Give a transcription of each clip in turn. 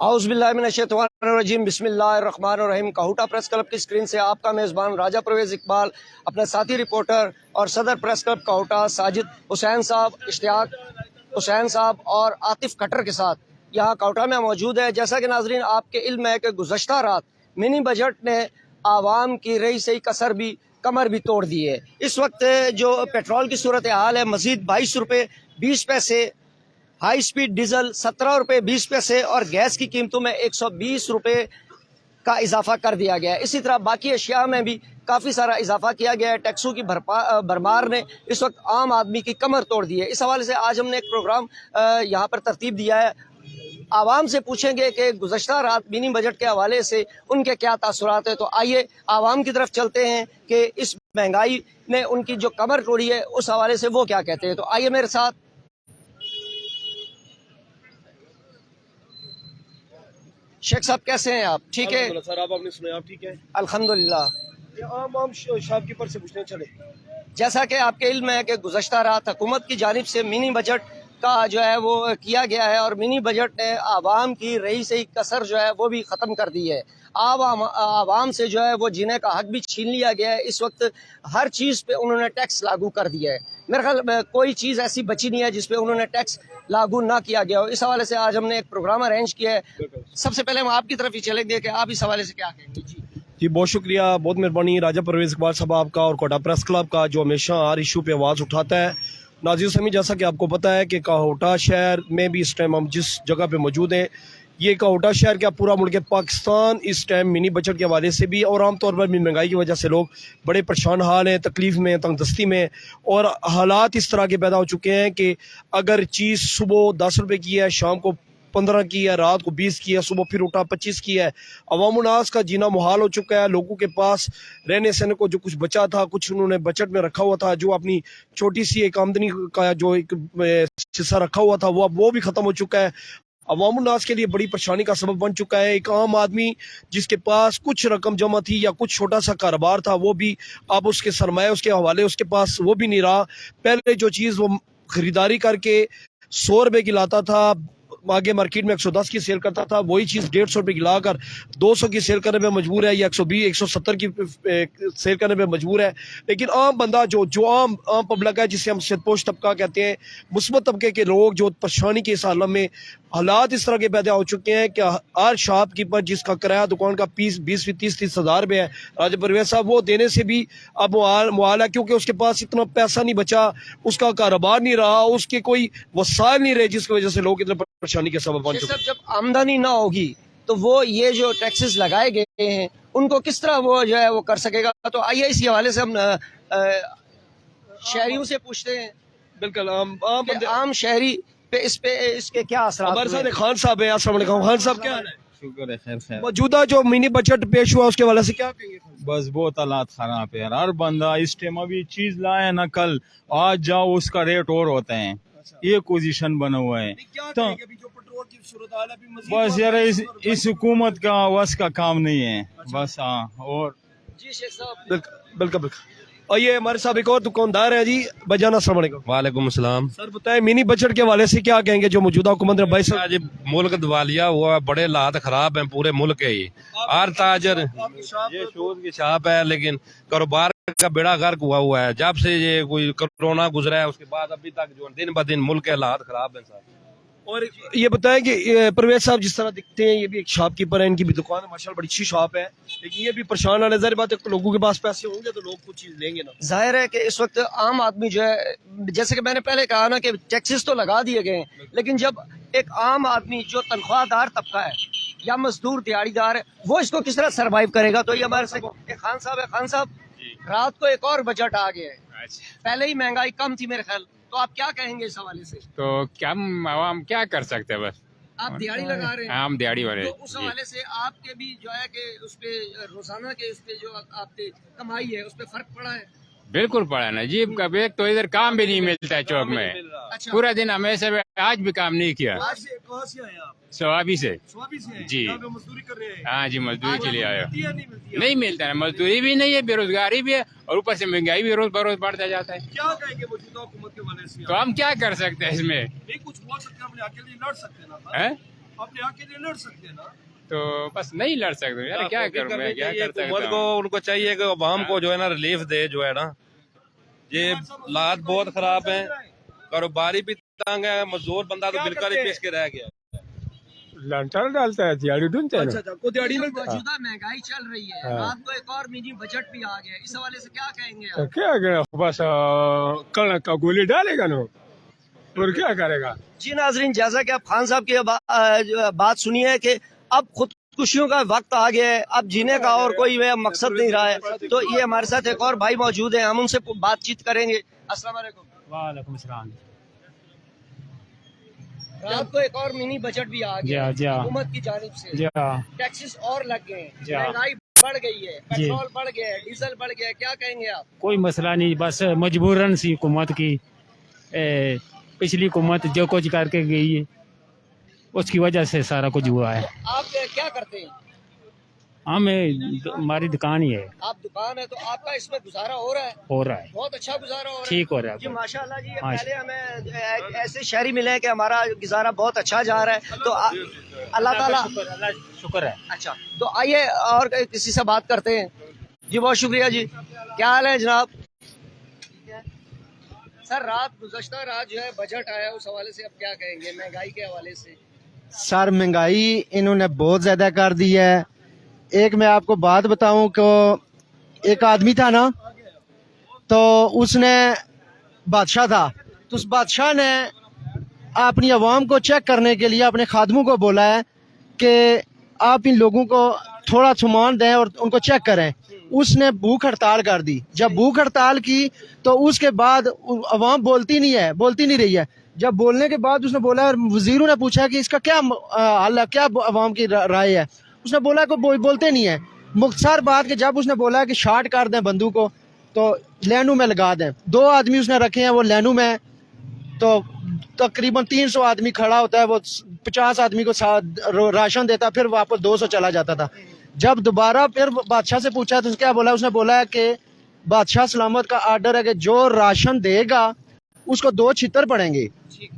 औज़ुबिल्लाहिमिनश्शैतानिर्रजीम बिस्मिल्लाहिर्रहमानिर्रहीम। काहूटा press club की screen से आपका मेज़बान राजा परवेज़ इकबाल, अपने साथी रिपोर्टर और सदर प्रेस क्लब काहूटा साजिद हुसैन साहब, इश्तियाक हुसैन साहब और आतिफ खट्टर के साथ यहाँ काहूटा में मौजूद है। जैसा कि नाज़रीन आपके इल्म है कि गुज़श्ता रात मिनी बजट ने आवाम की रही सही कसर भी कमर भी तोड़ दी है। इस वक्त जो पेट्रोल की सूरत हाल है, मज़ीद 22 रुपये 20 पैसे, हाई स्पीड डीजल 17 रुपये 20 पैसे और गैस की कीमतों में 120 रुपये का इजाफा कर दिया गया है। इसी तरह बाकी अशिया में भी काफ़ी सारा इजाफा किया गया है। टैक्सों की भरमार ने इस वक्त आम आदमी की कमर तोड़ दी है। इस हवाले से आज हमने एक प्रोग्राम यहाँ पर तरतीब दिया है। आवाम से पूछेंगे कि गुज़श्ता रात मिनी बजट के हवाले से उनके क्या तासुरात है। तो आइए आवाम की तरफ चलते हैं कि इस महंगाई ने उनकी जो कमर तोड़ी है उस हवाले से वो क्या कहते हैं। तो आइए मेरे साथ। शेख साहब कैसे हैं आप? ठीक है सर, आप आपने सुना, आप ठीक है? अल्हम्दुलिल्लाह। आम शॉपकीपर से पूछने चले। जैसा कि आपके इल्म है कि गुज़श्ता रात हुकूमत की जानिब से मिनी बजट का जो है वो किया गया है और मिनी बजट ने आवाम की रही सही कसर जो है वो भी ख़त्म कर दी है। आवाम से जो है वो जीने का हक भी छीन लिया गया है। इस वक्त हर चीज़ पे उन्होंने टैक्स लागू कर दिया है। मेरे ख्याल में कोई चीज़ ऐसी बची नहीं है जिस पे उन्होंने टैक्स लागू ना किया गया हो। इस हवाले से आज हमने एक प्रोग्राम अरेंज किया है। सबसे पहले हम आपकी तरफ ही चलेंगे कि आप इस हवाले से क्या कहेंगे। जी, बहुत शुक्रिया, बहुत मेहरबानी राजा परवेज़ इकबाल साहब आपका और कोटा प्रेस क्लब का, जो हमेशा हर इशू पे आवाज़ उठाता है। नाज़रीन समी, जैसा कि आपको पता है कि काहूटा शहर में भी इस टाइम हम जिस जगह पे मौजूद हैं, ये काहूटा शहर क्या पूरा मुल्क पाकिस्तान इस टाइम मिनी बजट के हवाले से भी और आमतौर पर भी महंगाई की वजह से लोग बड़े परेशान हाल हैं, तकलीफ़ में, तंगदस्ती में, और हालात इस तरह के पैदा हो चुके हैं कि अगर चीज़ सुबह 10 रुपये की है, शाम को 15 की है, रात को 20 की है, सुबह फिर उठा 25 की है। अवामुन्नास का जीना मुहाल हो चुका है। लोगों के पास रहने सहने को जो कुछ बचा था, कुछ उन्होंने बजट में रखा हुआ था, जो अपनी छोटी सी एक आमदनी का जो एक हिस्सा रखा हुआ था, वो भी ख़त्म हो चुका है। अवामुन्नास के लिए बड़ी परेशानी का सबब बन चुका है। एक आम आदमी जिसके पास कुछ रकम जमा थी या कुछ छोटा सा कारोबार था, वो भी अब उसके सरमाए, उसके हवाले उसके पास वो भी नहीं रहा। पहले जो चीज़ वो खरीदारी करके 100 रुपये की लाता था, आगे मार्केट में 110 की सेल करता था, वही चीज़ 150 रुपये की लाकर 200 की सेल करने में मजबूर है, या 120 170 की सेल करने में मजबूर है। लेकिन आम बंदा जो आम पब्लिक है, जिसे हम सदपोश तबका कहते हैं, मुस्बत तबके के लोग जो परेशानी के इस आलम में, हालात इस तरह के पैदा हो चुके हैं कि हर शॉपकीपर जिसका किराया दुकान का 20-30 हज़ार रुपये है, राजा परवेज़ साहब, वो देने से भी अब मुहाल है, क्योंकि उसके पास इतना पैसा नहीं बचा, उसका कारोबार नहीं रहा, उसके कोई वसाइल नहीं रहे, जिसकी वजह से लोग इतना परेशानी के सबब बन चुके हैं। जब आमदनी ना होगी तो वो ये जो टैक्सेस लगाए गए हैं उनको किस तरह वो जो है वो कर सकेगा। तो आइए इसी हवाले से हम शहरियों से पूछते हैं। बिल्कुल, आम शहरी पे इसके क्या असर। हमारे साथ खान साहब है। अस्सलाम वालेकुम खान साहब, क्या हाल है? शुक्र है, खैर खैर। मौजूदा जो मिनी बजट पेश हुआ उसके वाले से क्या कहेंगे? बस बहुत हालात खराब है यार। हर बंदा इस टाइम अभी चीज लाए ना, कल आज जाओ उसका रेट और होता है। ये पोजीशन बना हुआ है। तो बस यार इस हुकूमत का वस का काम नहीं है। बस हाँ। और जी शेख साहब, बिल्कुल। और ये हमारे साथ एक और दुकानदार है जी, बजाना। अस्सलाम वालेकुम। वालेकुम सलाम। सर बताएं, मिनी बजट के हवाले से क्या कहेंगे जो मौजूदा हुकूमत ने भाई साहब? आज मुल्क दिवालिया हुआ, बड़े हालात खराब हैं पूरे मुल्क के ही। हर ताजर, ये शूज की शॉप है, लेकिन कारोबार का बेड़ा गर्क हुआ है जब से ये कोई कोरोना गुजरा है, उसके बाद अभी तक जो दिन ब दिन मुल्क के हालात खराब हैं सर। और ये बताएं कि परवेज साहब जिस तरह दिखते हैं, ये भी एक शॉपकीपर है, इनकी भी दुकान है, माशाल्लाह बड़ी अच्छी शॉप है, लेकिन ये भी परेशान आने जाहिर बात है, तो लोगों के पास पैसे होंगे तो लोग कुछ चीज लेंगे ना। जाहिर है कि इस वक्त आम आदमी जो है, जैसे कि मैंने पहले कहा ना कि टैक्सेस तो लगा दिए गए हैं, लेकिन जब एक आम आदमी जो तनख्वाहदार तबका है या मजदूर दिहाड़ीदार है, वो इसको किस तरह सर्वाइव करेगा। तो ये हमारे से एक खान साहब है। खान साहब, रात को एक और बजट आ गया है, पहले ही महंगाई कम थी मेरे ख्याल, तो आप क्या कहेंगे इस हवाले से? तो क्या हम क्या कर सकते हैं, बस आप दिहाड़ी लगा रहे हैं। हम दिहाड़ी वाले। तो उस हवाले से आपके भी जो है कि उस पे रोजाना के उस पे जो आपकी कमाई है उस पे फर्क पड़ा है। बिल्कुल पड़ा ना जी। कभी एक तो इधर काम भी नहीं मिलता है चौक में। अच्छा, पूरा दिन हमेशा आज भी काम नहीं किया। कहाँ से आए आप? स्वाबी से जी। यहाँ पे मजदूरी कर रहे हैं? हाँ जी, मजदूरी के लिए आया। नहीं मिलती है? नहीं मिलता है, मजदूरी भी नहीं है, बेरोजगारी भी है, और ऊपर से महंगाई भी रोज बरोज बढ़ता जाता है। क्या कहेंगे मौजूदा हुकूमत के वाले से? तो हम क्या कर सकते हैं इसमें? नहीं कुछ बोल सकते हैं, अपने अकेले लड़ सकते हैं ना। है अपने अकेले लड़ सकते हैं ना। तो बस नहीं लड़ सकते यार, क्या करूं मैं, क्या कर सकता हुकूमत हूं। को उनको चाहिए कि अवाम को जो है ना रिलीफ दे, जो है ना, ये हालात बहुत खराब हैं, कारोबारी भी तंग है, मजदूर बंदा तो बिल्कुल ही पीस के रह गया। लंटर डालता है, दिहाड़ी ढूंढते हैं ना। अच्छा, को दिहाड़ी मिलता है। मौजूदा महंगाई चल रही है, हाँ। रात को एक और मिनी बजट भी आ गया, इस हवाले से क्या कहेंगे तो आप? क्या करें, बस कणक का गोली डालेगा ना, और क्या करेगा। जी नाजरीन, जैसा कि आप खान साहब की जो बात सुनी है कि अब खुदकुशियों का वक्त आ गया है, अब जीने का और कोई मकसद नहीं रहा है। तो ये हमारे साथ एक और भाई मौजूद है, हम उनसे बातचीत करेंगे। अस्सलाम वालेकुम। वालेकुम सलाम। रात को एक और मिनी बजट भी आ गया जी हाँ। हुकूमत की जानिब से, जी हाँ। टैक्सेस और लग गए हैं, जी हाँ। महंगाई बढ़ गई है, पेट्रोल बढ़ गया है, डीजल बढ़ गया है, क्या कहेंगे आप? कोई मसला नहीं, बस मजबूरन सी हुकूमत की पिछली हुकूमत जो कुछ करके गई है उसकी वजह से सारा कुछ हुआ है। आप क्या करते हैं? हमारी दुकान ही है। आप दुकान है तो आपका इसमें गुजारा हो रहा है? हो रहा है, बहुत अच्छा गुजारा हो रहा है। ठीक हो रहा जी है। माशाल्लाह जी, हाँ। पहले हमें ऐसे शहरी मिले हैं कि हमारा गुजारा बहुत अच्छा जा रहा है, तो अल्लाह ताला शुक्र है। अच्छा। तो आइए और किसी से बात करते हैं। जी बहुत शुक्रिया जी, क्या हाल है जनाब? सर, गुज़श्ता रात जो है बजट आया, उस हवाले से आप क्या कहेंगे, महंगाई के हवाले से? सर महंगाई इन्होंने बहुत ज़्यादा कर दी है। एक मैं आपको बात बताऊं कि एक आदमी था ना, तो उसने बादशाह था, तो उस बादशाह ने अपनी आवाम को चेक करने के लिए अपने खादमों को बोला है कि आप इन लोगों को थोड़ा सामान दें और उनको चेक करें। उसने भूख हड़ताल कर दी। जब भूख हड़ताल की तो उसके बाद आवाम बोलती नहीं रही है। जब बोलने के बाद उसने बोला, वजीरों ने पूछा कि इसका क्या हल है, क्या आवाम की राय है। उसने बोला कि बोलते नहीं है। मुख्तसर बात कि जब उसने बोला कि शार्ट कर दें बंदूक को तो लैनू में लगा दें, 2 आदमी उसने रखे हैं वो लैनू में, तो तकरीबन 300 आदमी खड़ा होता है, वो 50 आदमी को राशन देता, फिर वापस 200 चला जाता था। जब दोबारा फिर बादशाह से पूछा तो क्या बोला, उसने बोला है कि बादशाह सलामत का आर्डर है कि जो राशन देगा उसको 2 छितर पड़ेंगे।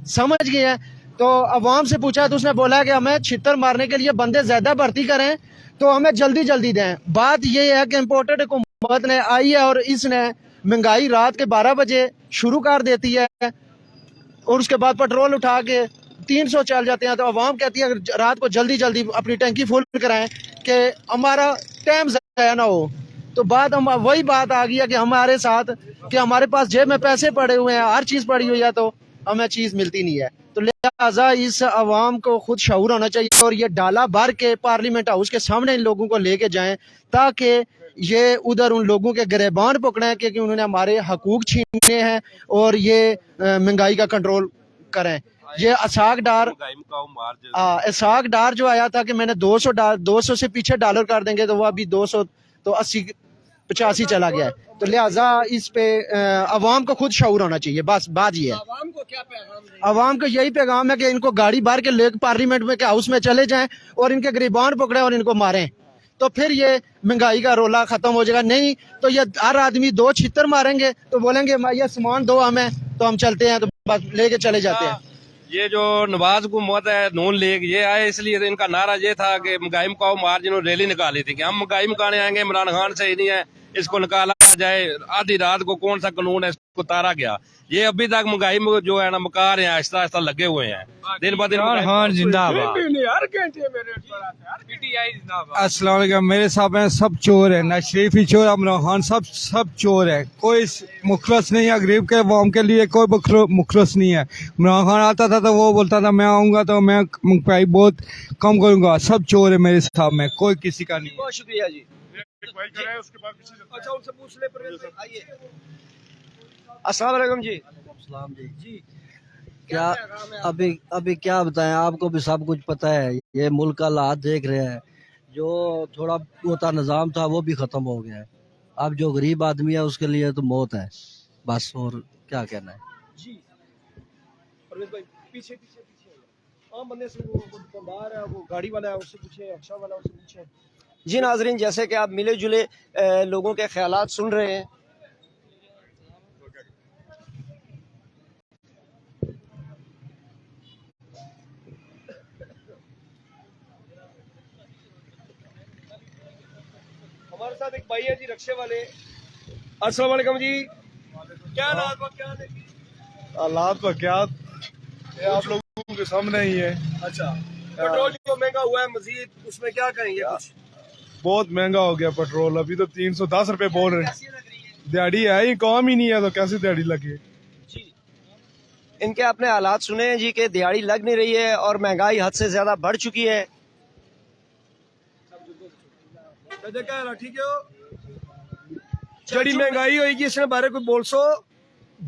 समझ गए हैं? तो अवाम से पूछा तो उसने बोला कि हमें छितर मारने के लिए बंदे ज्यादा भर्ती करें तो हमें जल्दी दें। बात ये है कि इम्पोर्टेड हुकूमत ने आई है और इसने महंगाई रात के 12 बजे शुरू कर देती है और उसके बाद पेट्रोल उठा के 300 चल जाते हैं। तो अवाम कहती है रात को जल्दी अपनी टंकी फुल कराएं कि हमारा टाइम ज़ाया ना हो। तो बात हम वही बात आ गई है कि हमारे साथ कि हमारे पास जेब में पैसे पड़े हुए हैं, हर चीज़ पड़ी हुई है, तो हमें चीज़ मिलती नहीं है। तो लिहाजा इस अवाम को खुद शऊर होना चाहिए और ये डाला भर के पार्लियामेंट हाउस के सामने इन लोगों को लेके जाएं ताकि ये उधर उन लोगों के गिरबान पकड़ें क्योंकि उन्होंने हमारे हकूक छीने हैं और ये महंगाई का कंट्रोल करें। ये इसाक डार जो आया था कि मैंने 200 से पीछे डॉलर कर देंगे तो वो अभी 200 तो 80-85 चला गया है। तो लिहाजा इस पे अवाम को खुद शऊर होना चाहिए। बस बात ये है। आवाम को क्या पैगाम देंगे? अवाम को यही पैगाम है कि इनको गाड़ी भर के ले पार्लियामेंट में के हाउस में चले जाएं और इनके गिरबान पकड़े और इनको मारें, तो फिर ये महंगाई का रोला खत्म हो जाएगा। नहीं तो ये हर आदमी 2 छितर मारेंगे तो बोलेंगे ये सामान दो हमें, तो हम चलते हैं, तो बस लेके चले जाते हैं। ये जो नवाज हुकूमत है, नून लीग, ये आए इसलिए तो इनका नारा ये था कि महंगाई मुकाओ मार, जिन्होंने रैली निकाली थी कि हम महंगाई मुकाने आएंगे, इमरान खान सही नहीं है, इसको निकाला जाए। आधी रात को कौन सा कानून है इसको उतारा गया। ये अभी तक महंगाई में जो है ना मुका रहे हैं, आहिस्ता आहिस्ता लगे हुए हैं, दिन ब दिन। अस्सलाम वालेकुम। मेरे साहब हैं सब चोर है, ना शरीफी चोर, इमरान खान सब चोर है। कोई मुखलस नहीं है, गरीब के अवाम के लिए कोई मुखलस नहीं है। इमरान खान आता था तो वो बोलता था मैं आऊंगा तो मैं महंगाई बहुत कम करूंगा। सब चोर है मेरे साहब में, कोई किसी का नहीं। बहुत शुक्रिया जी। अच्छा, उनसे पूछ ले परवेज भाई। आइए। अस्सलाम वालेकुम जी। जी क्या अभी क्या बताएं, आपको भी सब कुछ पता है। ये मुल्क का हालात देख रहे हैं, जो थोड़ा होता निज़ाम था वो भी ख़त्म हो गया है। अब जो गरीब आदमी है उसके लिए तो मौत है बस, और क्या कहना है। जी परवेज भाई, पीछे आम बंदे से, वो दुकानदार है, वो गाड़ी वाला है, उससे पूछे, रिक्शा वाला, उससे पूछे। जी नाजरीन, जैसे कि आप मिले जुले लोगों के ख्यालात सुन रहे हैं। ہمارے ساتھ ایک بھائی ہیں جی رکشے والے. السلام علیکم جی. کیا حالات واقعات ہیں؟ حالات واقعات آپ لوگوں کے سامنے ہی ہے. اچھا, پیٹرول جو مہنگا ہوا ہے مزید, اس میں کیا کہیں گے کچھ؟ بہت مہنگا ہو گیا پیٹرول. ابھی تو 310 روپے بول رہے ہیں. دیہڑی ہے ہی کام ہی نہیں ہے تو کیسے دیہڑی لگے. ان کے اپنے حالات سنے ہیں جی کہ دیہڑی لگ نہیں رہی ہے اور مہنگائی حد سے زیادہ بڑھ چکی ہے. ٹھیک ہے, جڑی مہنگائی ہوئی گی اس نے بارے کوئی بول سو.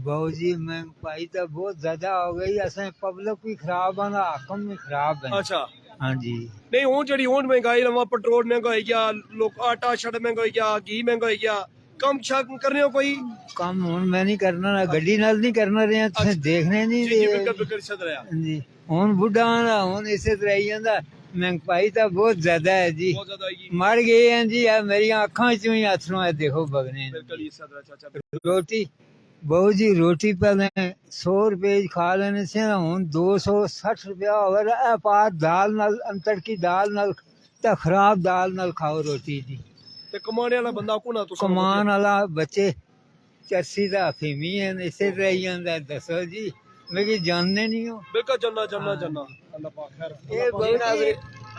بہو جی مہنگائی تو بہت زیادہ ہو گئی. اصل پبلک بھی خراب ہے نا حکم بھی خراب ہے. اچھا, ہاں جی. نہیں ہوں جڑی ہوں مہنگائی لوا, پیٹرول مہنگا ہوئی گیا, لوگ آٹا شٹ مہنگا ہوئی گیا, گھی مہنگا ہوئی گیا, کم شک کرنے ہو کوئی کم ہوں میں نہیں کرنا نا, گڈی نال نہیں کرنا رہے ہیں, دیکھنے نہیں جی دے. بالکل بالکل صدر ہے. جی ہوں بڈھا نا, ہوں اسی طرح ہی ہے. مہنگائی تو بہت زیادہ ہے جی. بہت زیادہ ہوئی گی. مر گئے ہیں جی, میری اکھاں چوں ہی اتھروں ہے دیکھو بگنے. بالکل یہ صدر. اچھا روٹی بہو جی روٹی پہلے 100 روپے کھا لینے سے نا, ہوں 260 روپیہ اور پار دال نال انتر کی دال نال تے خراب دال نال کھاؤ روٹی جی. تے کمانے والا بندہ کو نہ تو کمان والا بچے چرسی دا فیمی ہے, اسی طرح ہی ہے. دسو جی میں جاننے نہیں ہو. بالکل جننا جننا جننا. اللہ پاک خیر. یہ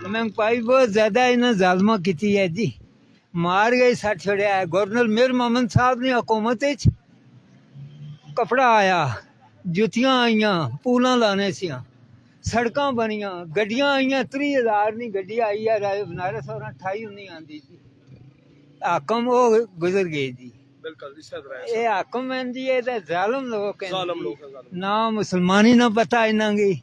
مہنگائی بہت زیادہ انہیں ظالمہ کیتی ہے جی. مار گئے سٹ چھڑیا ہے. گورنر میر محمد صاحب نے حکومت کپڑا آیا, جتیاں آئیاں, پولاں لانے سیاں, سڑکاں بنیاں, گڈیاں آئیاں. 30,000 نہیں گڈی آئی ہے بنارس اور 28 نہیں آتی جی. حکم وہ گزر گئے جی. بالکل اس طرح ہے. یہ حکم ہے جی, یہ ظالم لوگ ہیں. ظالم لوگ ہیں, ظالم. نہ مسلمانی نہ پتہ انہاں کی,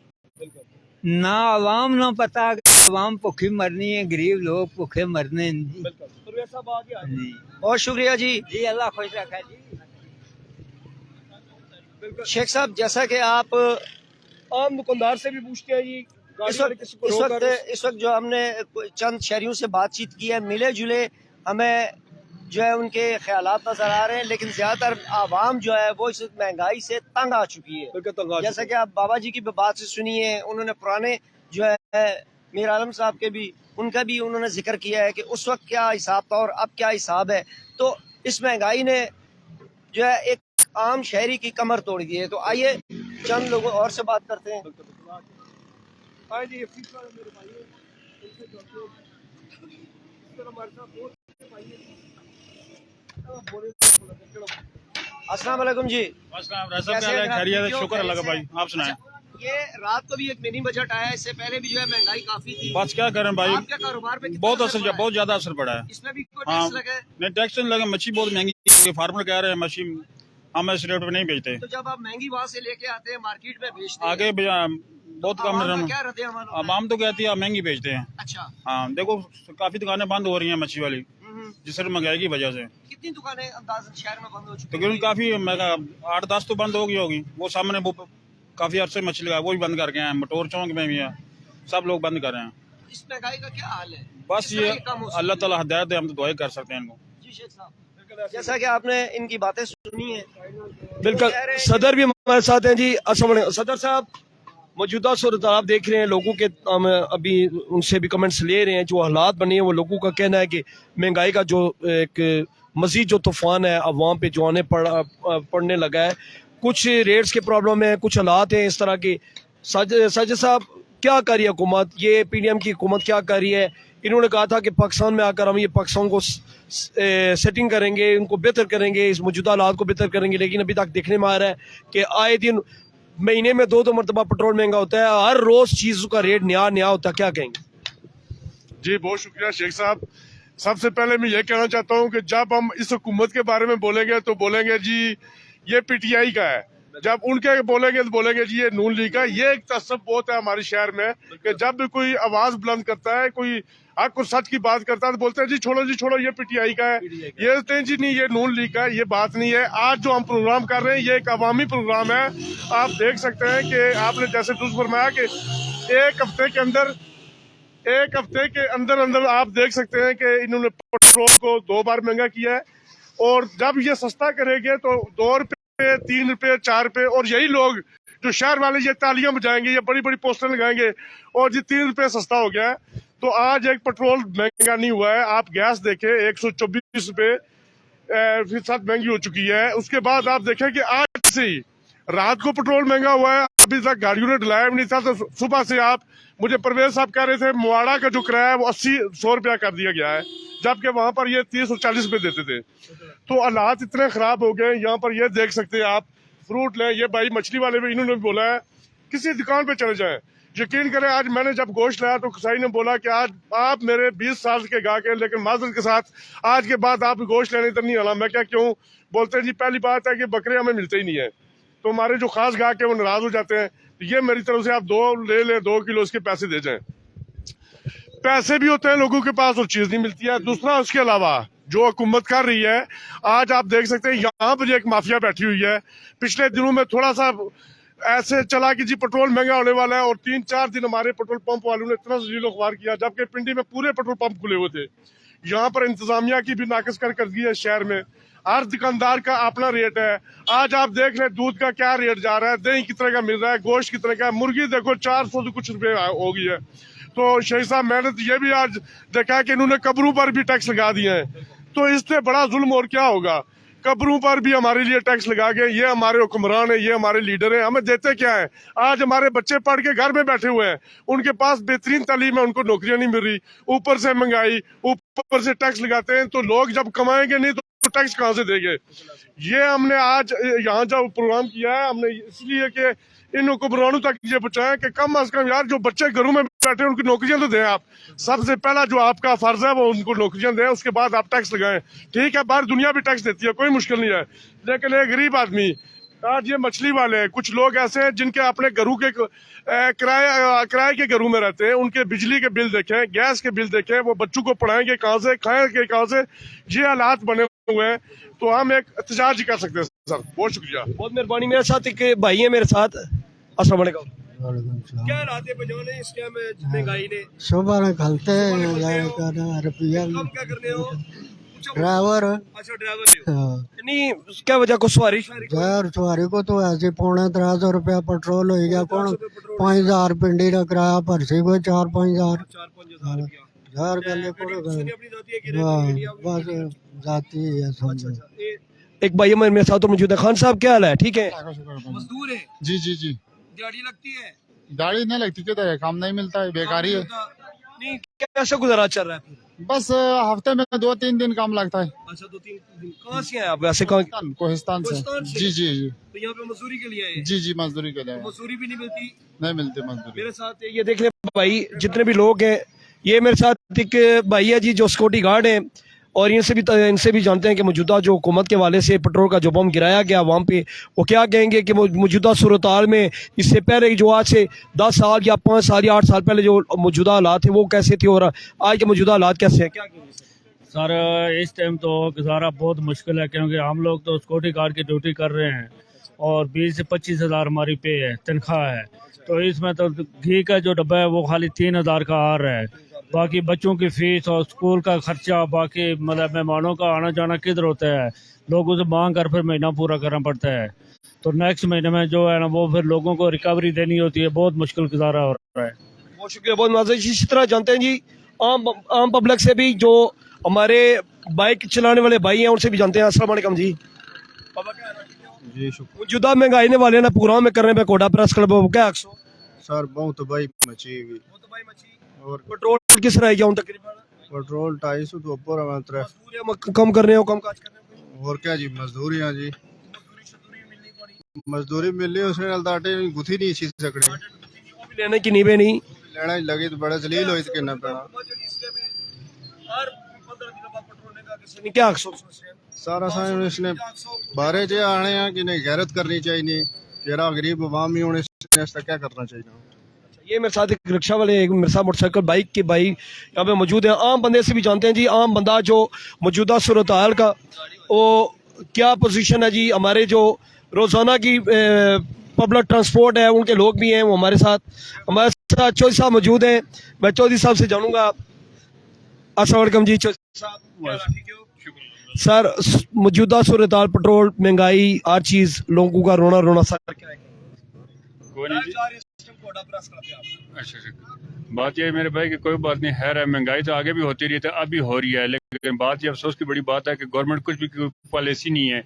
نہ عوام نہ پتہ. عوام بھوکھی مرنی ہے, غریب لوگ بھوکے مرنے ہیں جی. بالکل پرویز صاحب آ گیا جی بہت شکریہ جی. جی اللہ خوش رکھا جی. شیخ صاحب جیسا کہ آپ عام دکاندار سے بھی پوچھتے ہیں جی, اس وقت جو ہم نے چند شہریوں سے بات چیت کی ہے, ملے جلے ہمیں جو ہے ان کے خیالات نظر آ رہے ہیں, لیکن زیادہ تر عوام جو ہے وہ اس مہنگائی سے تنگ آ چکی ہے. جیسا کہ آپ بابا جی کی بات سے سنی ہے, انہوں نے پرانے جو ہے میر عالم صاحب کے بھی, ان کا بھی انہوں نے ذکر کیا ہے کہ اس وقت کیا حساب تھا اور اب کیا حساب ہے. تو اس مہنگائی نے جو ہے ایک عام شہری کی کمر توڑ دی ہے. تو آئیے چند لوگوں اور سے بات کرتے ہیں. السلام علیکم جی. شکر اللہ کا بھائی, آپ سنائیں. یہ رات کو بھی ایک منی بجٹ آیا ہے, اس سے پہلے بھی جو ہے مہنگائی کافی تھی. بس کیا کریں بھائی, آپ کے کاروبار پہ بہت اثر, بہت زیادہ اثر پڑا ہے. اس میں بھی کوئی ہاں ٹیکس لگا ہے؟ نہیں ٹیکس نہیں لگا. مچھلی بہت مہنگی ہے, فارمر کہہ رہے ہیں مچھلی ہم اس ریٹ پہ نہیں بیچتے. تو جب آپ مہنگی وہاں سے لے کے آتے ہیں مارکیٹ میں بیچتے ہیں, آگے بہت کم عوام کا کیا رد عمل ہوتا ہے؟ عوام تو کہتی ہے آپ مہنگی بیچتے ہیں. اچھا, ہاں دیکھو کافی دکانیں بند ہو رہی ہیں مچھلی والی, جس سے مہنگائی کی وجہ سے. کتنی دکانیں اندازاً شہر میں بند ہو چکی تقریباً ہیں؟ کافی 8-10 تو بند ہو گئی ہوگی. وہ سامنے کافی عرصے مچھلی کا وہ بھی بند کر کے ہیں, مٹور چوک میں بھی ہے, سب لوگ بند کر رہے ہیں. اس مہنگائی کا کیا حال ہے؟ بس کس طرح یہ کم ہو سکتا ہے؟ اللہ تعالیٰ ہدایت ہے, ہم تو دعائیں کر سکتے ہیں ان کو. جی شیخ صاحب, جیسا کہ آپ نے ان کی باتیں سنی ہیں, بالکل صدر بھی ہمارے ساتھ ہیں جی. السلام علیکم صدر صاحب, موجودہ صورت آپ دیکھ رہے ہیں, لوگوں کے ہم ابھی ان سے بھی کمنٹس لے رہے ہیں. جو حالات بنے ہیں وہ لوگوں کا کہنا ہے کہ مہنگائی کا جو ایک مزید جو طوفان ہے عوام پہ جو آنے پڑنے لگا ہے. کچھ ریٹس کے پرابلم ہیں, کچھ حالات ہیں اس طرح کے. ساجد صاحب کیا کر رہی ہے حکومت, یہ پی ڈی ایم کی حکومت کیا کر رہی ہے؟ انہوں نے کہا تھا کہ پاکستان میں آ کر ہم یہ پاکستان کو سیٹنگ کریں گے, ان کو بہتر کریں گے, اس موجودہ حالات کو بہتر کریں گے, لیکن ابھی تک دیکھنے میں آ رہا ہے کہ آئے دن مہینے میں 2 مرتبہ پیٹرول مہنگا ہوتا ہے, ہر روز چیزوں کا ریٹ نیا ہوتا ہے. کیا کہیں گے؟ جی بہت شکریہ شیخ صاحب. سب سے پہلے میں یہ کہنا چاہتا ہوں کہ جب ہم اس حکومت کے بارے میں بولیں گے تو بولیں گے جی یہ پی ٹی آئی کا ہے, جب ان کے بولیں گے تو بولیں گے جی یہ نون لیگ کا. یہ ایک تعصب بہت ہے ہمارے شہر میں کہ جب بھی کوئی آواز بلند کرتا ہے, کوئی حق اور سچ کی بات کرتا ہے تو بولتے ہیں جی چھوڑو یہ پی ٹی آئی کا ہے, یہ کہتے ہیں جی نہیں یہ نون لیگ کا ہے. یہ بات نہیں ہے. آج جو ہم پروگرام کر رہے ہیں یہ ایک عوامی پروگرام ہے. آپ دیکھ سکتے ہیں کہ آپ نے جیسے درست فرمایا کہ ایک ہفتے کے اندر آپ دیکھ سکتے ہیں کہ انہوں نے پیٹرول کو 2 بار مہنگا کیا ہے, اور جب یہ سستا کریں گے تو 2 روپے 3 روپے 4 روپے, اور یہی لوگ جو شہر والے یہ تالیاں بجائیں گے, یہ بڑی بڑی پوسٹر لگائیں گے اور جی 3 روپے سستا ہو گیا ہے. تو آج ایک پیٹرول مہنگا نہیں ہوا ہے. آپ گیس دیکھیں 124 روپے فیصد مہنگی ہو چکی ہے. اس کے بعد آپ دیکھیں کہ آج سے ہی رات کو پیٹرول مہنگا ہوا ہے, ابھی تک گاڑیوں نے ڈلایا بھی نہیں تھا. تو صبح سے آپ مجھے پرویز صاحب کہہ رہے تھے مواڑا کا جو کرایہ ہے وہ 80-100 روپیہ کر دیا گیا ہے, جبکہ وہاں پر یہ 30 اور 40 روپے دیتے تھے. تو حالات اتنے خراب ہو گئے. یہاں پر یہ دیکھ سکتے ہیں آپ, فروٹ لیں. یہ بھائی مچھلی والے بھی انہوں نے بھی بولا ہے کسی دکان پہ چلے جائیں. یقین کریں آج میں نے جب گوشت لایا تو کسائی نے بولا کہ آج آپ میرے 20 سال کے گاہک ہیں, لیکن معذرت کے ساتھ آج کے بعد آپ گوشت لینے ادھر نہیں آنا. میں کیا کیوں؟ بولتے ہیں جی پہلی بات ہے کہ بکرے ہمیں ملتے ہی نہیں ہیں, تو ہمارے جو خاص گاہک ہیں وہ ناراض ہو جاتے ہیں. یہ میری طرف سے آپ 2 لے لیں, 2 کلو اس کے پیسے دے جائیں. پیسے بھی ہوتے ہیں لوگوں کے پاس اور چیز نہیں ملتی ہے. دوسرا اس کے علاوہ جو حکومت کر رہی ہے, آج آپ دیکھ سکتے ہیں یہاں پر ایک مافیا بیٹھی ہوئی ہے. پچھلے دنوں میں تھوڑا سا ایسے چلا کہ جی پیٹرول مہنگا ہونے والا ہے, اور 3-4 دن ہمارے پیٹرول پمپ والوں نے اتنا ذلیل و خوار کیا, جبکہ پنڈی میں پورے پیٹرول پمپ کھلے ہوئے تھے. یہاں پر انتظامیہ کی بھی ناقص کارکردگی ہے شہر میں. ہر دکاندار کا اپنا ریٹ ہے. آج آپ دیکھ لیں دودھ کا کیا ریٹ جا رہا ہے, دہی کتنے کا مل رہا ہے, گوشت کتنے کا ہے, مرغی دیکھو 400 کچھ روپے ہو گئی ہے. تو شیخ صاحب میں نے یہ بھی آج دیکھا کہ انہوں نے قبروں پر بھی ٹیکس لگا دیے ہیں. تو اس سے بڑا ظلم اور کیا ہوگا؟ قبروں پر بھی ہمارے لیے ٹیکس لگا کے, یہ ہمارے حکمران ہیں, یہ ہمارے لیڈر ہیں, ہمیں دیتے کیا ہیں؟ آج ہمارے بچے پڑھ کے گھر میں بیٹھے ہوئے ہیں, ان کے پاس بہترین تعلیم ہے, ان کو نوکریاں نہیں مل رہی, اوپر سے مہنگائی, اوپر سے ٹیکس لگاتے ہیں. تو لوگ جب کمائیں گے نہیں تو ٹیکس کہاں سے دیں گے؟ یہ ہم نے آج یہاں جو پروگرام کیا ہے, ہم نے اس لیے کہ ان حکمرانوں تک یہ پہنچائیں کہ کم از کم یار جو بچے گھروں میں بیٹھے ہیں ان کی نوکریاں تو دیں. آپ سب سے پہلا جو آپ کا فرض ہے وہ ان کو نوکریاں دیں, اس کے بعد آپ ٹیکس لگائیں. ٹھیک ہے باہر دنیا بھی ٹیکس دیتی ہے, کوئی مشکل نہیں ہے, لیکن ایک غریب آدمی, آج یہ مچھلی والے ہیں, کچھ لوگ ایسے ہیں جن کے اپنے گھروں کے کرائے کے گھروں میں رہتے ہیں, ان کے بجلی کے بل دیکھیں, گیس کے بل دیکھیں, وہ بچوں کو پڑھائیں گے کہاں سے, کھائیں گے کہاں سے؟ یہ حالات بنے ہوئے ہیں. تو ہم ایک احتجاج کر سکتے ہیں. سر بہت شکریہ, بہت مہربانی. میرے ساتھ ایک بھائی ہے میرے ساتھ. السلام علیکم. کیا حالات ہے بجانے اس ٹائم مہنگائی نے؟ صبح میں کھلتے ہیں روپیہ کام کیا کرنے ہو؟ ڈرائیور. اچھا ڈرائیور. نہیں کیا وجہ کو سواری یار سواری کو تو ایسے 350 روپیہ پیٹرول ہو گیا, کون 5000 پنڈی کا کرایہ پرسی کو 4-5 ہزار گلے بس جاتی ہے سمجھو. ایک بھائی میرے ساتھ موجود ہے. خان صاحب کیا حال ہے؟ ٹھیک ہے. مزدور ہے جی جی جی. دیہڑی لگتی ہے؟ داڑھی نہیں لگتی, کدھر ہے, کام نہیں ملتا ہے, بیکاری ہے. نہیں کیسا گزارا چل رہا ہے؟ بس ہفتے میں 2-3 دن کام لگتا ہے. اچھا 2-3 دن. کہاں سے ہیں آپ ویسے؟ کوہستان سے. جی جی جی. تو یہاں پہ مزدوری کے لیے آئے؟ جی جی مزدوری کے لیے. مزدوری بھی نہیں ملتی؟ نہیں ملتی مزدوری. میرے ساتھ یہ دیکھ لیں بھائی جتنے بھی لوگ ہیں, یہ میرے ساتھ ایک بھائی ہے جی جو سیکورٹی گارڈ ہیں, اور ان سے بھی جانتے ہیں کہ موجودہ جو حکومت کے حوالے سے پیٹرول کا جو بم گرایا گیا وہاں پہ, وہ کیا کہیں گے کہ موجودہ صورتحال میں اس سے پہلے جو آج سے 10 سال یا 5 سال یا 8 سال پہلے جو موجودہ حالات تھے وہ کیسے تھے, اور آج کے موجودہ حالات کیسے ہیں؟ کیا کہیں گے سر اس ٹائم تو گزارا بہت مشکل ہے, کیونکہ ہم لوگ تو سیکورٹی گارڈ کی ڈیوٹی کر رہے ہیں, اور 20 سے 25 ہزار ہماری پے ہے, تنخواہ ہے. تو اس میں تو گھی کا جو ڈبہ ہے وہ خالی 3,000 کا آ رہا ہے. باقی بچوں کی فیس اور اسکول کا خرچہ, باقی مطلب مہمانوں کا آنا جانا کدھر ہوتا ہے, لوگوں سے مانگ کر پھر مہینہ پورا کرنا پڑتا ہے. تو نیکسٹ مہینے میں جو ہے نا وہ پھر لوگوں کو ریکوری دینی ہوتی ہے, بہت مشکل گزارا ہو رہا ہے. بہت شکریہ, بہت معذرت. اسی طرح جانتے ہیں جی عام پبلک سے بھی, جو ہمارے بائک چلانے والے بھائی ہیں ان سے بھی جانتے ہیں. السلام علیکم جی. جی شکریہ. موجودہ مہنگائی نے والے نا پورا میں کرنے پہ کوٹا پریس کلب کیا ایکسو سر بہت تباہی مچی ہوئی, اور پیٹرول کس رہ گیا ہوں تقریباً پیٹرول 250 تو اوپر ہے. کم کرنے ہو, کم کاج کرنے ہو, اور کیا جی مزدوریاں جی, مزدوری ملنی اس نے ڈاٹے گتھی نہیں چیز سکڑی لینے کی نیبے نہیں لینا لگی تو بڑا ذلیل ہوئی کہ نہ پینا. کیا ایکسو سارا سائن اس نے بارے جے آنے ہیں کہ نہیں غیرت کرنی چاہیے, تیرا غریب عوام ہی ہونے سے کیا کرنا چاہیے. یہ میرے ساتھ ایک رکشہ والے, میرے ساتھ موٹر سائیکل بائک کے بھائی یہاں پہ موجود ہیں. عام بندے سے بھی جانتے ہیں جی, عام بندہ جو موجودہ صورتحال کا وہ کیا پوزیشن ہے جی. ہمارے جو روزانہ کی پبلک ٹرانسپورٹ ہے ان کے لوگ بھی ہیں, وہ ہمارے ساتھ چودھری صاحب موجود ہیں. میں چودھری صاحب سے جانوں گا. السلام علیکم جی. چودھری صاحب سر موجودہ صورتحال, پیٹرول مہنگائی ہر چیز, لوگوں کا رونا سر کیا ہے؟ कोटा प्रेस क्लब पे आप। अच्छा अच्छा, बात ये है मेरे भाई कि कोई बात नहीं है, महंगाई तो आगे भी होती रही है, अब भी हो रही है, लेकिन बात ये अफसोस की बड़ी बात है कि गवर्नमेंट कुछ भी पॉलिसी नहीं है,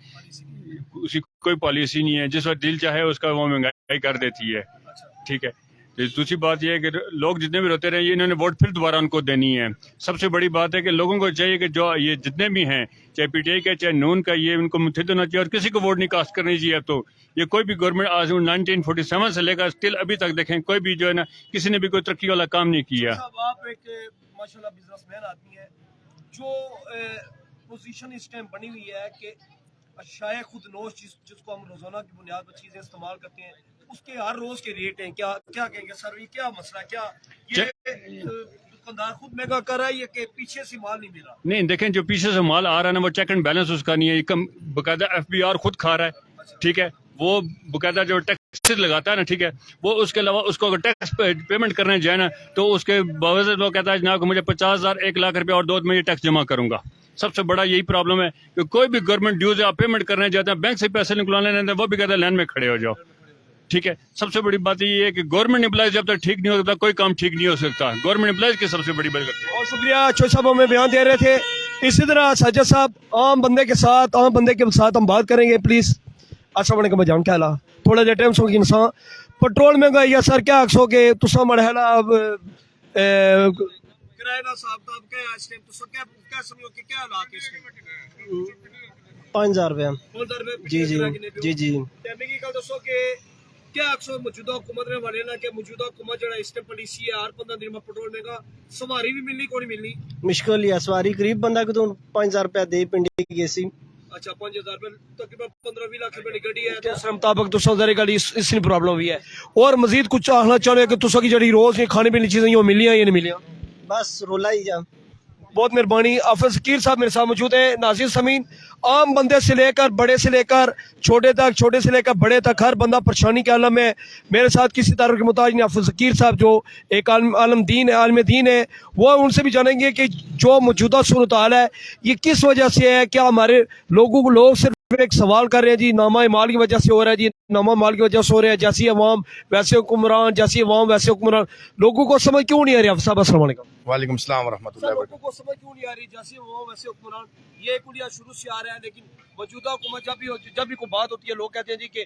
उसकी कोई पॉलिसी नहीं है, जिस वक्त दिल चाहे उसका वो महंगाई कर देती है। ठीक है, तो दूसरी बात यह है कि लोग जितने भी रोते रहे, ये इन्होंने वोट फिर दोबारा उनको देनी है। सबसे बड़ी बात है कि लोगों को चाहिए कि जो ये जितने भी हैं, चाहे पीटीआई का चाहे नून का, ये इनको मुत्तहिद होना चाहिए और किसी को वोट नहीं कास्ट करनी चाहिए। अब तो ये कोई भी गवर्नमेंट आज 1947 से लेकर स्टिल अभी तक देखें, कोई भी जो है ना, किसी ने भी कोई तरक्की वाला काम नहीं किया। आप एक माशाल्लाह बिजनेसमैन आदमी है, जो पोजीशन इस टाइम बनी हुई है कि अशाए खुद नोश जिसको हम रोजाना की बुनियाद पर चीजें इस्तेमाल करते हैं, उसके हर रोज के रेट हैं, क्या क्या कहेंगे सर, ये क्या मसला, क्या ये दुकानदार खुद महंगा कर रहा है या कि पीछे से माल नहीं मिला? नहीं देखें, जो पीछे से माल आ रहा है ना, वो चेक एंड बैलेंस उसका नहीं है, कम बकायदा FBR खुद खा रहा है। ठीक है, वो बकायदा जो टैक्स लगाता है ना, ठीक है, वो उसके अलावा उसको अगर टैक्स पेमेंट करने जाए ना, तो उसके बावजूद वो कहता है जनाब मुझे 50,000 1 लाख रुपया और 2 में ये टैक्स जमा करूंगा। सबसे बड़ा यही प्रॉब्लम है कि कोई भी गवर्नमेंट ड्यूज आप पेमेंट करने जाते हैं, बैंक से पैसे निकलवाने जाते हैं, वो भी कहते हैं लाइन में खड़े हो जाओ। ठीक है, सबसे बड़ी बात ये है कि गवर्नमेंट एम्प्लॉयज जब तक ठीक नहीं हो सकता, कोई काम ठीक नहीं हो सकता। गवर्नमेंट एम्प्लॉयज की सबसे बड़ी बात है। बहुत शुक्रिया, चौधरी साहब हमें बयान दे रहे थे। इसी तरह साजिद साहब, आम बंदे के साथ हम बात करेंगे प्लीज। अस्सलाम वालेकुम जान, क्या हाल? थोड़ा जेहा टाइम सो कि इंसान पेट्रोल महंगाई है सर, क्या आखो कि तुसा मरहला किराए दा हिसाब किताब क्या है इस टाइम, तुसा क्या समझो कि क्या हालात है इस टाइम? 5,000 रुपया। 5,000 रुपए जी जी जी जी। ते मिगी गल दसो कि क्या आखो मौजूदा हुकूमत ने वाले ना कि मौजूदा हुकूमत जड़ा इस टाइम पॉलिसी है, हर 15 दिन में पेट्रोल महंगा, सवारी भी मिलनी को नहीं मिलनी? मुश्किल ही है, सवारी गरीब बंदा को तो 5,000 रुपया दे पिंडी गेसी। अच्छा, 5,000 रुपए तकरीबन 15-20 लाख रुपए की गड्डी है, तो उस मुताबिक तुसा उधर गड्डी इसनी प्रॉब्लम भी है। और मजीद कुछ आखना चाह रहे कि तुसा की जड़ी रोज खाने पीने चीजें यो मिलियां या नहीं मिलियां? बस रोला ही जा। बहुत मेहरबानी। हाफिज ज़कीर साहब मेरे साथ मौजूद है। नाज़रीन समीन, आम बंदे से लेकर बड़े से लेकर छोटे तक, छोटे से लेकर बड़े तक, हर बंदा परेशानी के आलम में। मेरे साथ किसी तरह के मुताज नहीं, हाफिज ज़कीर साहब जो एक आलम दीन है, वो उनसे भी जानेंगे कि जो मौजूदा सूरत हाल है ये किस वजह से है। क्या हमारे लोग सिर्फ एक सवाल कर रहे हैं जी, नामा माल की वजह से हो रहा है जी, नामा माल की वजह से हो रहा है, जैसी अवाम वैसे हुक्मरान, जैसी अवाम वैसे हुक्मरान। लोगों को समझ क्यों नहीं आ रही? साहब अस्सलाम वालेकुम। वालेकुम सलाम व रहमतुल्लाहि व लोगों को समझ क्यों नहीं आ रही? जैसे वो वैसे हुक्मरान, ये कुलिया शुरू से आ रहा है, लेकिन मौजूदा हुकूमत जब भी कोई बात होती है, लोग कहते हैं जी कि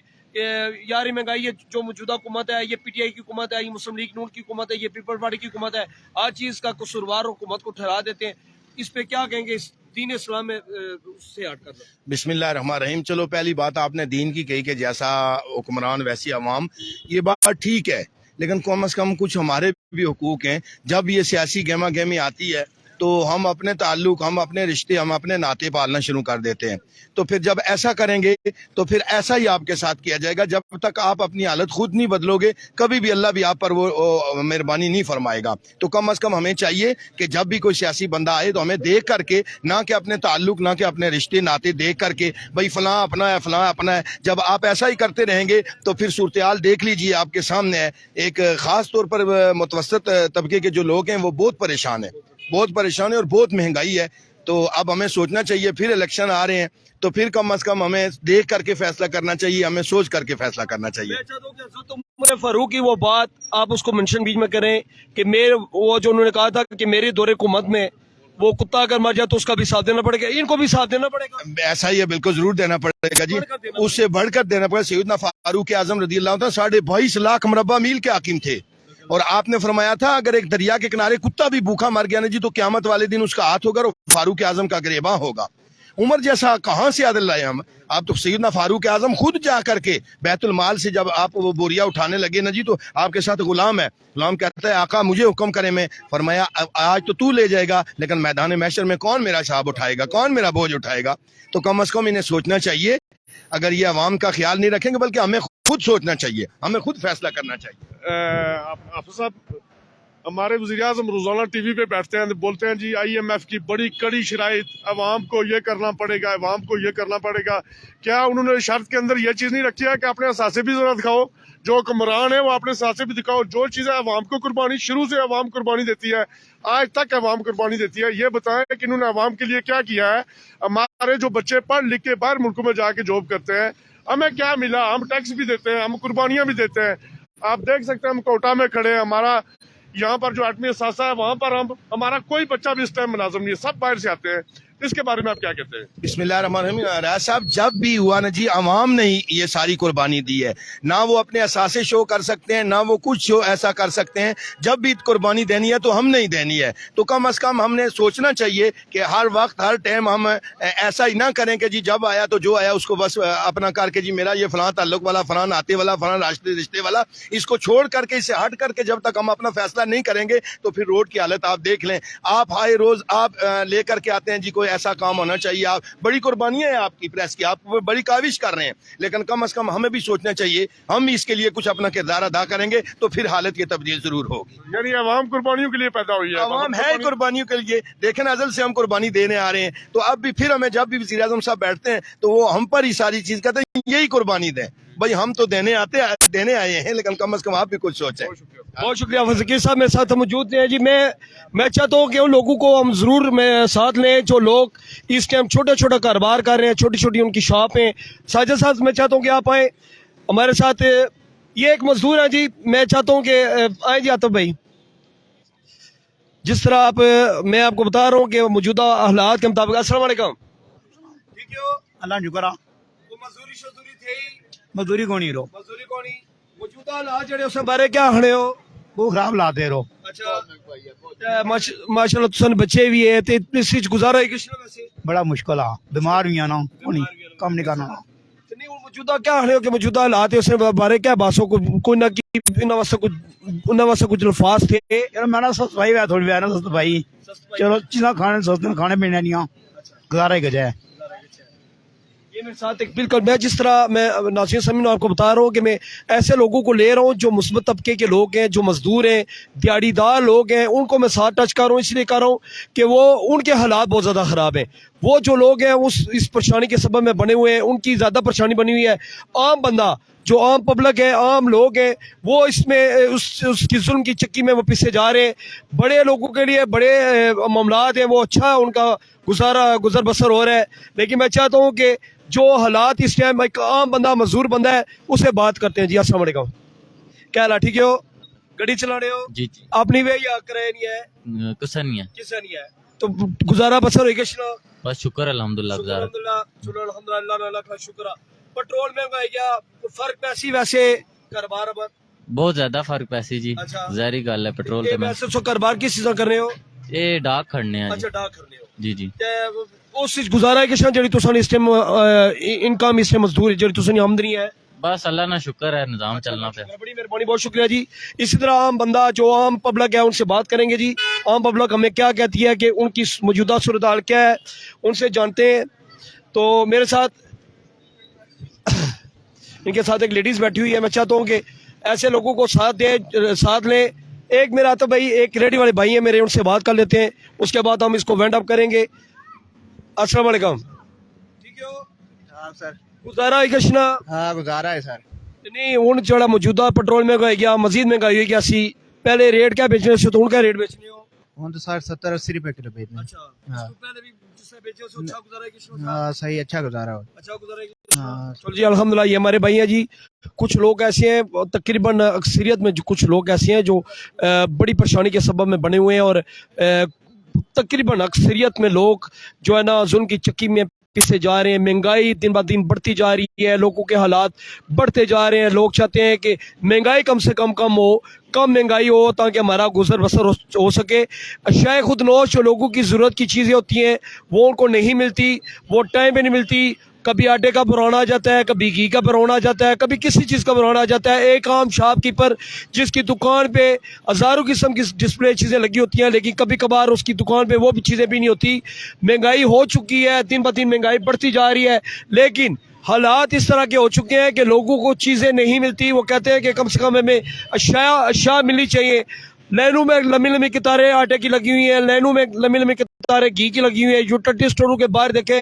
यार महंगाई ये जो मौजूदा हुकूमत है, ये PTI की हुकूमत है, ये मुस्लिम लीग नून की हुकूमत है, ये पीपल्स पार्टी की हुकूमत है, हर चीज़ का कसूरवार हुकूमत को ठहरा देते हैं। इस पे क्या कहेंगे? इस दीन इस्लाम में उससे हट कर। बिस्मिल्लाहिर्रहमानिर्रहीम। चलो पहली बात आपने दीन की कही कि जैसा हुक्मरान वैसी अवाम, ये बात ठीक है, लेकिन कम से कम कुछ हमारे भी हुकूक हैं। जब ये सियासी गहमा गहमी आती है तो हम अपने ताल्लुक, हम अपने रिश्ते, हम अपने नाते पालना शुरू कर देते हैं। तो फिर जब ऐसा करेंगे तो फिर ऐसा ही आपके साथ किया जाएगा। जब तक आप अपनी हालत खुद नहीं बदलोगे, कभी भी अल्लाह भी आप पर वो मेहरबानी नहीं फरमाएगा। तो कम से कम हमें चाहिए कि जब भी कोई सियासी बंदा आए तो हमें देख करके, ना कि अपने ताल्लुक, ना कि अपने रिश्ते नाते देख करके भाई फलां अपना है, फलां अपना है। जब आप ऐसा ही करते रहेंगे तो फिर सूरत हाल देख लीजिए आपके सामने है। एक ख़ास तौर पर मुतवस्सित तबके के जो लोग हैं वो बहुत परेशान है और बहुत महंगाई है। तो अब हमें सोचना चाहिए, फिर इलेक्शन आ रहे हैं तो फिर कम से कम हमें देख करके फैसला करना चाहिए, हमें सोच करके फैसला करना चाहिए। मैं चाहता हूं कि हज़रत उमर फारूक की वो बात आप उसको मेंशन बीच में करें कि वो जो उन्होंने कहा था कि मेरे दौरे हुकूमत में वो कुत्ता अगर मर जाए तो उसका भी साथ देना पड़ेगा, इनको भी साथ देना पड़ेगा। ऐसा ही है, बिल्कुल जरूर देना पड़ेगा जी, उससे बढ़कर देना पड़ेगा। सैयदना फारूक आजम रज़ियल्लाहु अन्हु 22.5 लाख मुरब्बा मील के हाकिम थे, और आपने फरमाया था अगर एक दरिया के किनारे कुत्ता भी भूखा मर गया ना जी, तो क्यामत वाले दिन उसका हाथ होगा और फारूक आजम का गिरेबां होगा। उमर जैसा कहाँ से आदल लाए हम? आप तो सैयदना फारूक आजम खुद जा करके बैतुल माल से जब आप वो बोरिया उठाने लगे ना जी, तो आपके साथ गुलाम है। गुलाम कहता है आका मुझे हुक्म करे। मैं फरमाया आज तो तू ले जाएगा, लेकिन मैदान महशर में कौन मेरा हिसाब उठाएगा, कौन मेरा बोझ उठाएगा? तो कम से कम इन्हें सोचना चाहिए। अगर ये अवाम का ख्याल नहीं रखेंगे, बल्कि हमें खुद सोचना चाहिए, हमें खुद फैसला करना चाहिए। आप साहब, हमारे वज़ीर-ए-आज़म रोजाना टीवी पे बैठते हैं, बोलते हैं जी IMF की बड़ी कड़ी शराइत, अवाम को ये करना पड़ेगा, अवाम को ये करना पड़ेगा। क्या उन्होंने शर्त के अंदर ये चीज़ नहीं रखी है कि अपने असासे भी जरा दिखाओ, जो हुक्मरान है वो अपने असासे भी दिखाओ। जो चीज़ें अवाम को कुर्बानी, शुरू से अवाम कुर्बानी देती है, आज तक अवाम कुर्बानी देती है, ये बताएं कि इन्होंने अवाम के लिए क्या किया है। हमारे जो बच्चे पढ़ लिख के बाहर मुल्कों में जाके जॉब करते हैं, हमें क्या मिला? हम टैक्स भी देते हैं, हम कुर्बानियाँ भी देते हैं। आप देख सकते हैं हम कोटा में खड़े हैं, हमारा यहाँ पर जो आठवीं असासा है वहाँ पर हमारा कोई बच्चा भी इस टाइम मुलाजिम नहीं है, सब बाहर से आते हैं। इसके बारे में आप क्या कहते हैं? बिस्मिल्लाहिर्रहमानिर्रहीम। राज साहब, जब भी हुआ ना जी, अवाम ने ही ये सारी कुर्बानी दी है, ना वो अपने असासे शो कर सकते हैं, ना वो कुछ शो ऐसा कर सकते हैं। जब भी कुर्बानी देनी है तो हमने ही देनी है, तो कम अज कम हमने सोचना चाहिए कि हर वक्त हर टाइम हम ऐसा ही ना करें कि जी जब आया तो जो आया उसको बस अपना करके जी मेरा ये फलां ताल्लुक वाला, फलां नाते वाला, फलां रिश्ते वाला, इसको छोड़ करके, इससे हट करके जब तक हम अपना फैसला नहीं करेंगे तो फिर रोड की हालत आप देख लें। आप हाई रोज आप लेकर के आते हैं जी कोई ऐसा काम होना चाहिए, आप बड़ी कुर्बानियां हैं आपकी प्रेस की, आप बड़ी काविश कर रहे हैं, लेकिन कम से कम हमें भी सोचना चाहिए, हम इसके लिए कुछ अपना किरदार अदा करेंगे तो फिर हालत की तब्दील जरूर होगी। यानी अवाम कुर्बानियों के लिए पैदा हुई है, अवाम है कुर्बानियों के लिए। देखें अजल से हम कुर्बानी देने आ रहे हैं, तो अब भी फिर हमें जब भी वज़ीर आज़म साहब बैठते हैं तो वो हम पर ही सारी चीज कहते हैं यही कुर्बानी दें। भाई हम तो देने आए हैं, लेकिन कम से कम आप भी कुछ सोचें। बहुत शुक्रिया फकीर साहब, मेरे साथ मौजूद हैं जी। मैं चाहता हूँ कि उन लोगों को हम ज़रूर साथ लें जो लोग इस टाइम छोटा छोटा कारोबार कर रहे हैं, छोटी छोटी उनकी शॉप हैं। साजिद साहब, मैं चाहता हूँ कि आप आए हमारे साथ। ये एक मजदूर है जी, मैं चाहता हूँ कि आए जी आतिफ भाई। जिस तरह मैं आपको बता रहा हूँ कि मौजूदा हालात के मुताबिक। अस्सलाम वालेकुम, ठीक हो? अल्लाह शुक्र आ। मजदूरी शजूरी थी, मजदूरी कोनी रो, मजदूरी कोनी। मौजूदा हालात जड़े उस बारे क्या खड़े हो? वो खराब लाते रो। अच्छा, माशाल्लाह तुसन बच्चे भी है ते इस विच गुजारा है किस वैसे बड़ा मुश्किल आ, बीमार भी आना कोनी कम नहीं करना। नहीं वो मौजूदा क्या खड़े हो कि मौजूदा हालात है उस बारे क्या बासों को कोई ना की उन वास्ते कुछ अल्फाज थे यार मैंने सस्त भाई है थोड़ी ना सस्त भाई, चलो चीज़ा खाने सस्ते खाने पीने नहीं गुजारा ही गजा है। ये मेरे साथ एक बिल्कुल मैं जिस तरह मैं नासिर समीन आपको बता रहा हूँ कि मैं ऐसे लोगों को ले रहा हूँ जो मुस्बत तबके के लोग हैं, जो मजदूर हैं, दिहाड़ीदार लोग हैं, उनको मैं साथ टच कर रहा हूँ। इसलिए कर रहा हूँ कि वो उनके हालात बहुत ज़्यादा ख़राब हैं। वो जो लोग हैं इस परेशानी के सबब में बने हुए हैं, उनकी ज़्यादा परेशानी बनी हुई है। आम बंदा जो आम पब्लिक है, आम लोग हैं, वो इसमें उसकी जुल्म की चक्की में वो पीछे जा रहे हैं। बड़े लोगों के लिए बड़े मामलात हैं, वो अच्छा उनका गुजर बसर हो रहा है। लेकिन मैं चाहता हूँ कि जो हालात इस टाइम एक आम बंदा मजदूर बंदा है उससे बात करते हैं जी। अस्सलाम वालेकुम, क्या हाल ठीक हो? गाड़ी चला रहे हो जी जी, अपनी वे या किराया नहीं है? किसा नहीं है, किसा नहीं है तो गुजारा बसर हो गया? बस शुक्र अल्हम्दुलिल्लाह गुजारा। अल्हम्दुलिल्लाह शुक्र। पेट्रोल महंगा है क्या? फर्क पैसी वैसे कारोबार बहुत ज्यादा फर्क पैसी जी, अच्छा। जारी गल है पेट्रोल के। वैसे सो कारोबार किस चीज़ कर रहे हो? ये डाक खड़ने हैं अच्छा, डाक कर रहे हो जी जी। उस चीज गुजारा है कि जेडी तुसां इस टाइम इनकम इस टाइम मजदूरी जेडी तुसां आमदनी है? बस अल्लाह ना शुक्र है, निजाम चलना पे। बड़ी मेहरबानी, बहुत शुक्रिया जी। इसी तरह आम बंदा जो आम पब्लिक है उनसे बात करेंगे जी। आम पब्लिक हमें क्या कहती है कि उनकी मौजूदा सूरत हाल क्या है, उनसे जानते हैं। तो मेरे साथ इनके साथ एक लेडीज बैठी हुई है। मैं चाहता हूँ कि ऐसे लोगों को साथ लें। एक मेरा तो भाई एक रेडी वाले भाई है मेरे, उनसे बात कर लेते हैं, उसके बाद हम इसको वेंड अप करेंगे। अस्सलाम वालेकुम, ठीक हो? हाँ सर, गुजारा है किश ना? हाँ गुजारा है सर। नहीं हुण जेड़ा मौजूदा पेट्रोल महंगा हो गया, मजीद महंगाई हो गया सी। पहले रेट क्या बेचने से तो हुण क्या रेट बेचने हो? हम तो 60-70-80 रुपए किलो बेचने। अच्छा, हाँ। इसको पहले भी जिससे बेचे उससे अच्छा गुजारा है किश ना? हाँ सही, अच्छा गुजारा हो। अच्छा गुजारा है किश ना? हाँ। चलो जी अल्हम्दुलिल्लाह। ये हमारे भाई हैं जी। कुछ लोग ऐसे हैं, तकरीबन अक्सरियत में कुछ लोग ऐसे हैं जो बड़ी परेशानी के सबब में बने हुए हैं, और तकरीबन अक्सरियत में लोग जो है ना जुल्म की चक्की में पीछे जा रहे हैं। महंगाई दिन ब दिन बढ़ती जा रही है, लोगों के हालात बढ़ते जा रहे हैं। लोग चाहते हैं कि महंगाई कम से कम हो, कम महंगाई हो ताकि हमारा गुजर बसर हो सके। अशाए खुद नोश जो लोगों की ज़रूरत की चीज़ें होती हैं वो उनको नहीं मिलती, वो टाइम पे नहीं मिलती। कभी आटे का पुराना आ जाता है, कभी घी का पुराना आ जाता है, कभी किसी चीज़ का पुराना आ जाता है। एक आम शॉपकीपर जिसकी दुकान पे हज़ारों किस्म की डिस्प्ले चीज़ें लगी होती हैं, लेकिन कभी कभार उसकी दुकान पे वो भी चीज़ें भी नहीं होती। महंगाई हो चुकी है, दिन ब दिन महंगाई बढ़ती जा रही है, लेकिन हालात इस तरह के हो चुके हैं कि लोगों को चीज़ें नहीं मिलती। वो कहते हैं कि कम से कम हमें अशिया मिलनी चाहिए। लाइनों में लंबी लंबी कतारें आटे की लगी हुई हैं, लाइनों में लंबी लंबी कतारें घी की लगी हुई हैं। यूटिलिटी स्टोरों के बाहर देखें